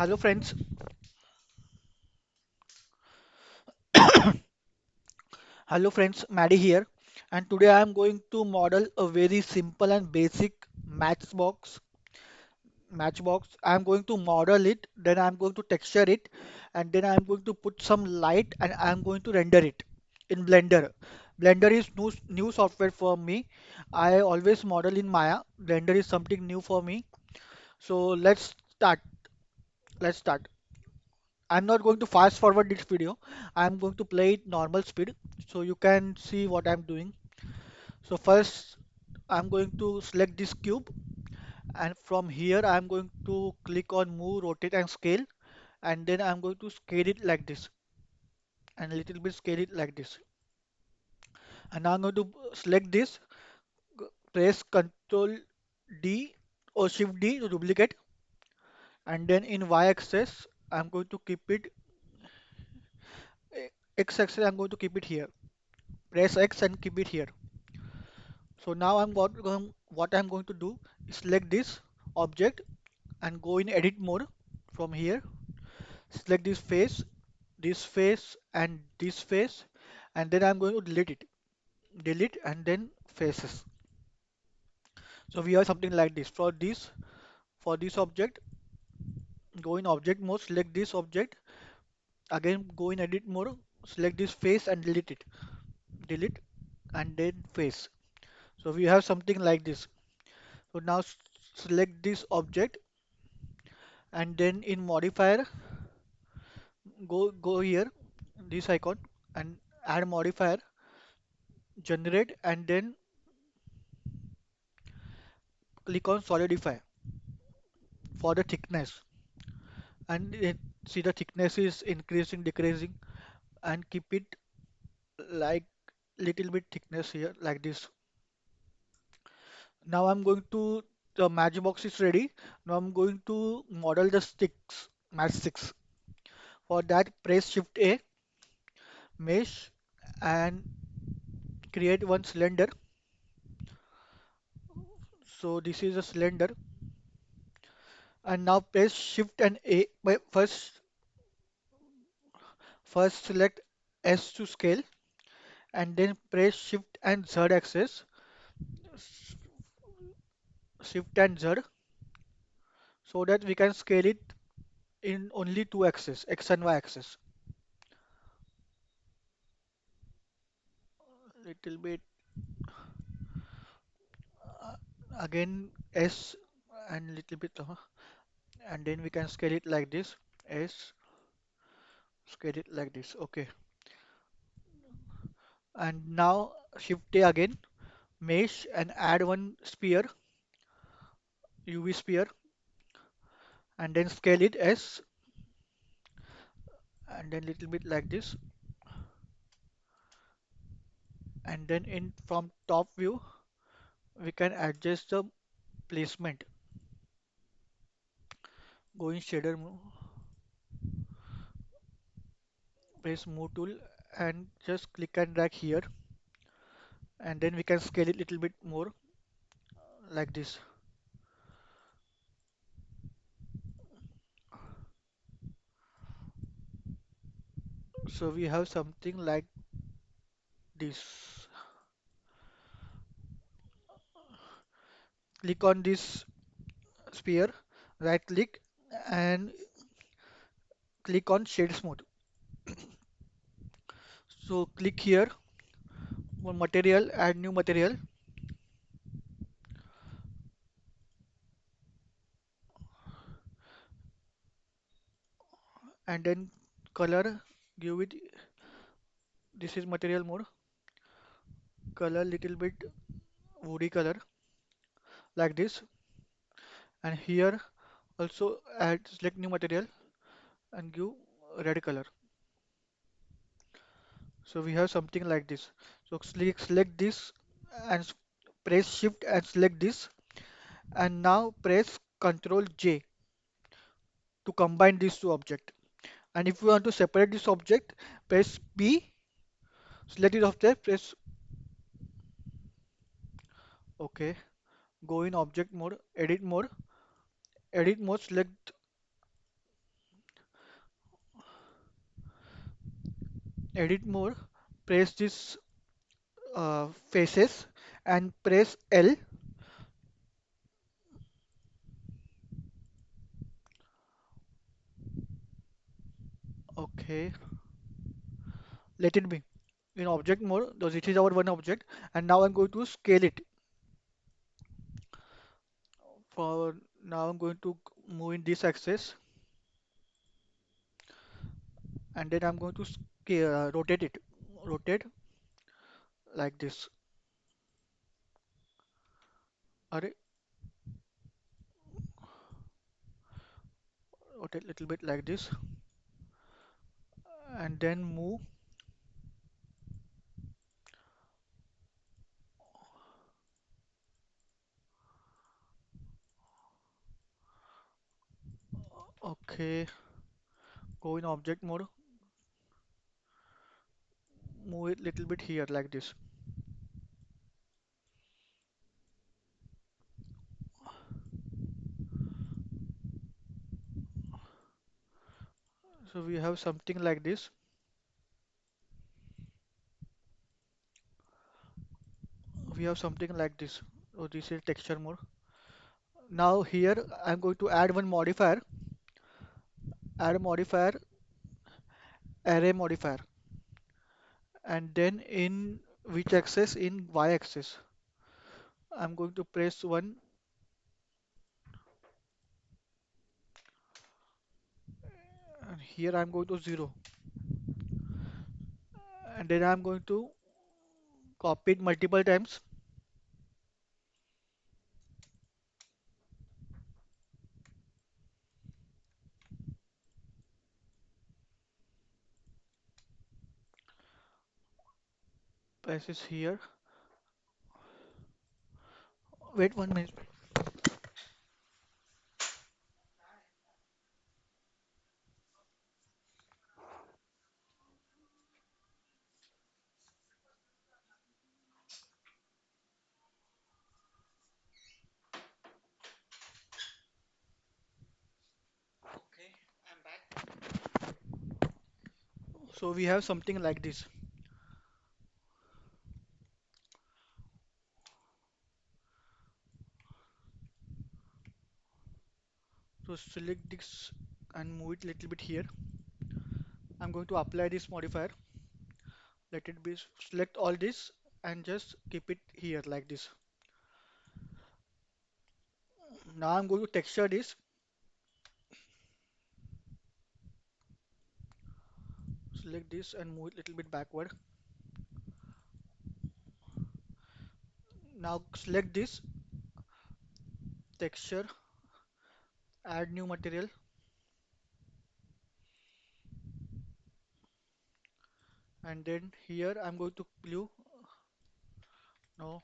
Hello friends, Maddie here, and today I am going to model a very simple and basic matchbox. Matchbox. I am going to model it, then I am going to texture it, and then I am going to put some light and I am going to render it in Blender. Blender is new software for me. I always model in Maya. Blender is something new for me. So start. Let's start. I'm not going to fast forward this video. I'm going to play it normal speed so you can see what I'm doing. So first I'm going to select this cube, and from here I'm going to click on move, rotate and scale, and then I'm going to scale it like this and a little bit scale it like this. And now I'm going to select this, press Ctrl D or Shift D to duplicate, and then in Y axis I'm going to keep it, X axis I'm going to keep it here. Press X and keep it here. So now what I'm going to do is select this object and go in edit mode from here. Select this face and this face, and then I'm going to delete it. Delete and then faces. So we have something like this. For this object, go in object mode, select this object, again go in edit mode, select this face and delete it. Delete and then face. So we have something like this. So now select this object and then in modifier go here this icon and add modifier generate and then click on solidify for the thickness and see the thickness is increasing decreasing and keep it like little bit thickness here like this. Now I'm going to the matchbox is ready. Now I'm going to model the sticks match sticks. For that press shift A, mesh, and create one cylinder. So this is a cylinder, and now press shift and A. First select S to scale and then press shift and Z axis, shift and Z, so that we can scale it in only two axes, X and Y axis. Little bit uh, again S and little bit and then we can scale it like this. S, scale it like this. Okay. And now shift A again, mesh and add one sphere, UV sphere, and then scale it S and then little bit like this. And then in from top view we can adjust the placement. Go in shader move, press move tool and just click and drag here, and then we can scale it little bit more like this. So we have something like this. Click on this sphere, right click and click on shade smooth. So click here on material, add new material, and then color, give it, this is material mode, color little bit woody color like this, and here also add select new material and give red color. So we have something like this. So select this and press shift and select this, and now press Ctrl J to combine these two objects. And if you want to separate this object, press P, select this object, press OK. Go in object mode, edit mode, select edit mode, press this faces and press L. Okay, let it be in object mode. Though this is our one object, and now I'm going to scale it. For now, I'm going to move in this axis, and then I'm going to scale, rotate it. Rotate like this. Array, rotate little bit like this, and then move. Okay, go in object mode. Move it little bit here like this. So we have something like this. We have something like this. So this is texture mode. Now here I'm going to add one modifier. Add modifier, array modifier, and then in which axis? In y axis. I'm going to press one, and here I'm going to 0, and then I'm going to copy it multiple times. Press this here. Wait 1 minute. Okay, I'm back. So we have something like this. So select this and move it little bit here. I'm going to apply this modifier. Let it be, select all this and just keep it here like this. Now I'm going to texture this. Select this and move it little bit backward. Now select this texture, add new material, and then here I'm going to blue. No,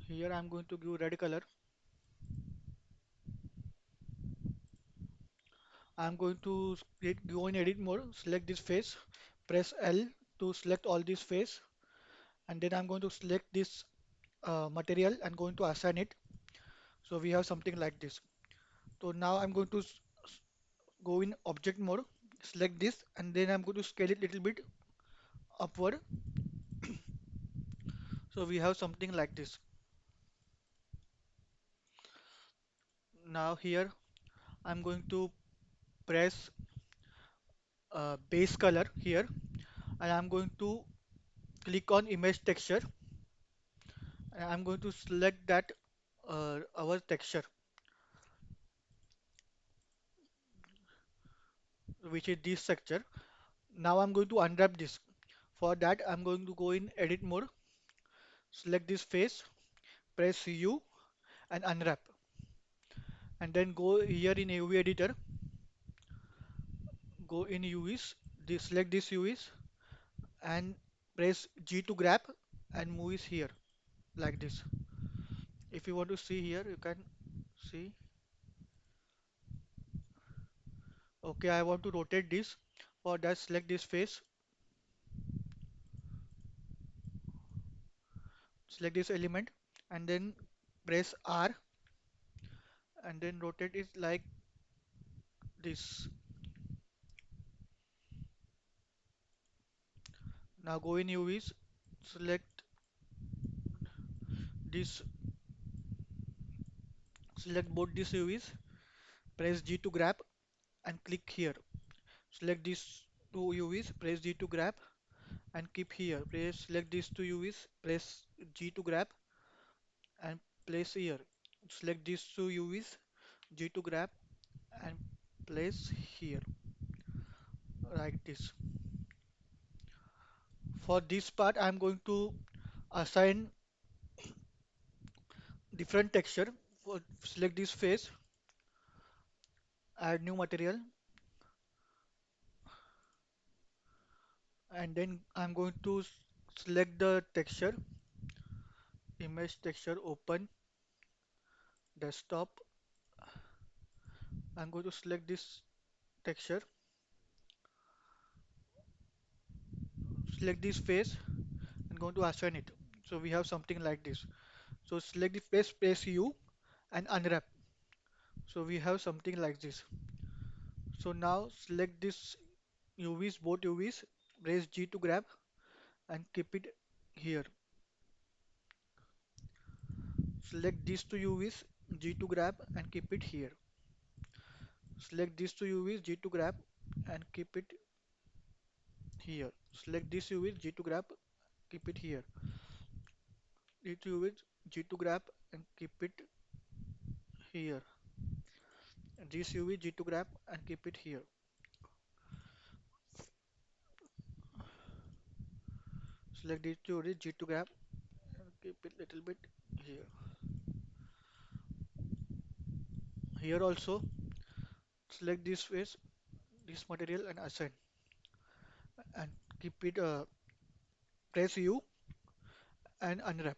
here I'm going to give red color. I'm going to go in edit mode, select this face, press L to select all this face, and then I'm going to select this material and going to assign it. So we have something like this. So now I'm going to go in object mode, select this, and then I'm going to scale it little bit upward. So we have something like this. Now here I'm going to press base color here, and I'm going to click on image texture, and I'm going to select that our texture, which is this texture. Now I'm going to unwrap this. For that I'm going to go in edit mode, select this face, press U and unwrap, and then go here in UV editor, go in UVs, select this UVs and press G to grab and move it here like this. If you want to see here, you can see. Okay, I want to rotate this. For that, select this face, select this element, and then press R, and then rotate it like this. Now go in UVs, select this, select both these UVs, press G to grab and click here. Select these two UVs, press G to grab and keep here. Select these two UVs, press G to grab and place here. Select these two UVs, G to grab and place here, like this. For this part, I'm going to assign different texture. Select this face, add new material, and then I'm going to select the texture, image texture, open, desktop. I'm going to select this texture, select this face, and going to assign it. So we have something like this. So select the face, press U, and unwrap. So we have something like this. So now select this UVs, both UVs, press G to grab and keep it here. Select these two UVs, G to grab and keep it here. Select these two UVs, G to grab and keep it here. Select this UV, G to grab, keep it here. These two UVs, G to grab and keep it here. And this UV, G to grab and keep it here. Select these two UVs, G to grab and keep it little bit here. Here also, select this face, this material and assign and keep it, press U and unwrap.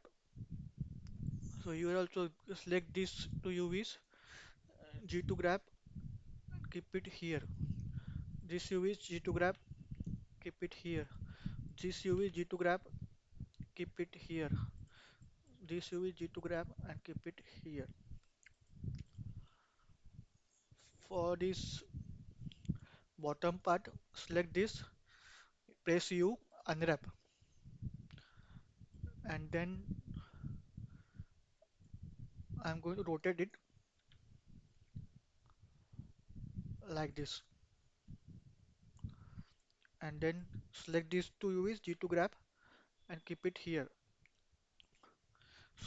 So you will also select these two UVs, G to grab, keep it here. This UV G to grab, keep it here. This UV G to grab, keep it here. This UV G to grab and keep it here. For this bottom part, select this, press U, unwrap, and then I'm going to rotate it like this, and then select these two UVs G to grab and keep it here.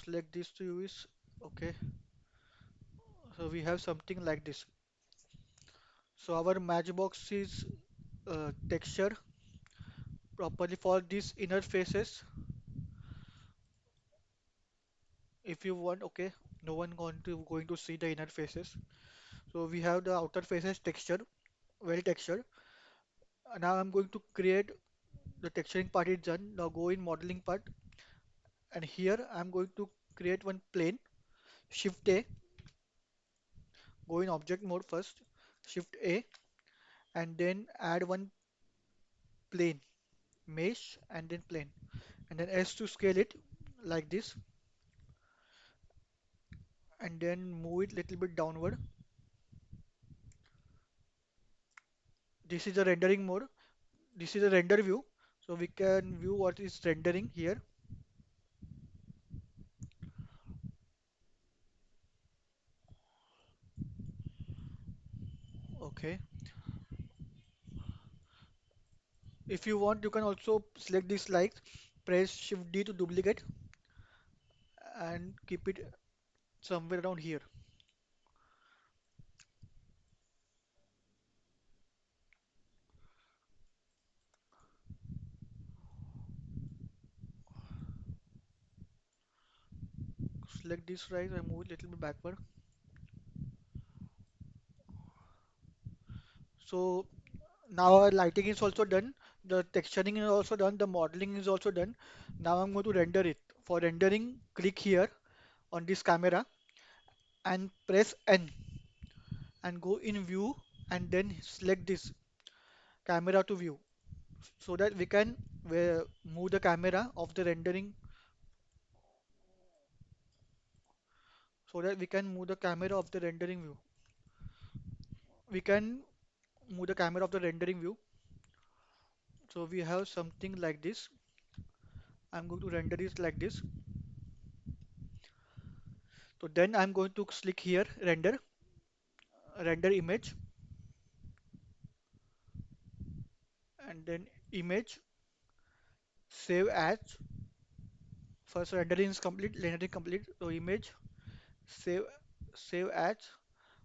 Select these two UVs, okay. So we have something like this. So our matchbox is texture properly for these inner faces. If you want, okay, no one going to see the inner faces. So we have the outer faces texture, well textured. Now I'm going to create the texturing part is done. Now go in modeling part, and here I'm going to create one plane. Shift A, go in object mode first. Shift A, and then add one plane, mesh, and then plane, and then S to scale it like this, and then move it little bit downward. This is the rendering mode. This is a render view, so we can view what is rendering here. Okay. If you want, you can also select this like, press Shift D to duplicate and keep it somewhere around here. Select this right and move it little bit backward. So now our lighting is also done, the texturing is also done, the modeling is also done. Now I'm going to render it. For rendering, click here on this camera and press N and go in view and then select this camera to view so that we can move the camera of the rendering, so that we can move the camera of the rendering view. We can move the camera of the rendering view So we have something like this. I'm going to render it like this. So then I'm going to click here, render image, and then image, save as. First rendering is complete, rendering complete. So image, save, save as.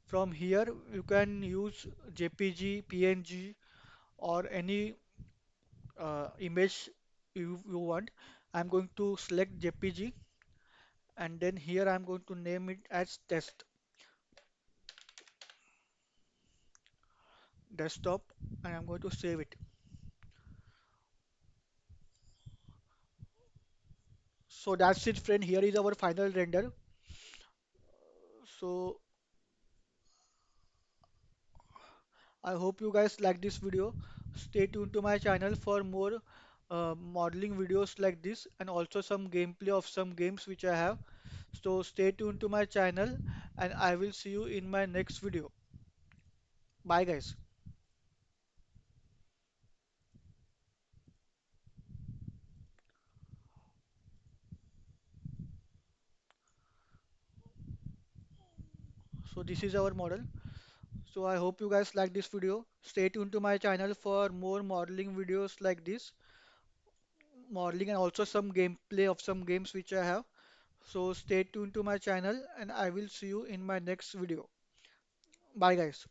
From here you can use JPG, PNG, or any image you want. I'm going to select JPG, and then here I'm going to name it as test desktop, and I'm going to save it. So that's it, friend. Here is our final render. So I hope you guys like this video. Stay tuned to my channel for more modeling videos like this, and also some gameplay of some games which I have. So stay tuned to my channel, and I will see you in my next video. Bye guys. So this is our model. So I hope you guys like this video. Stay tuned to my channel for more modeling videos like this, modeling and also some gameplay of some games which I have. So stay tuned to my channel, and I will see you in my next video. Bye guys.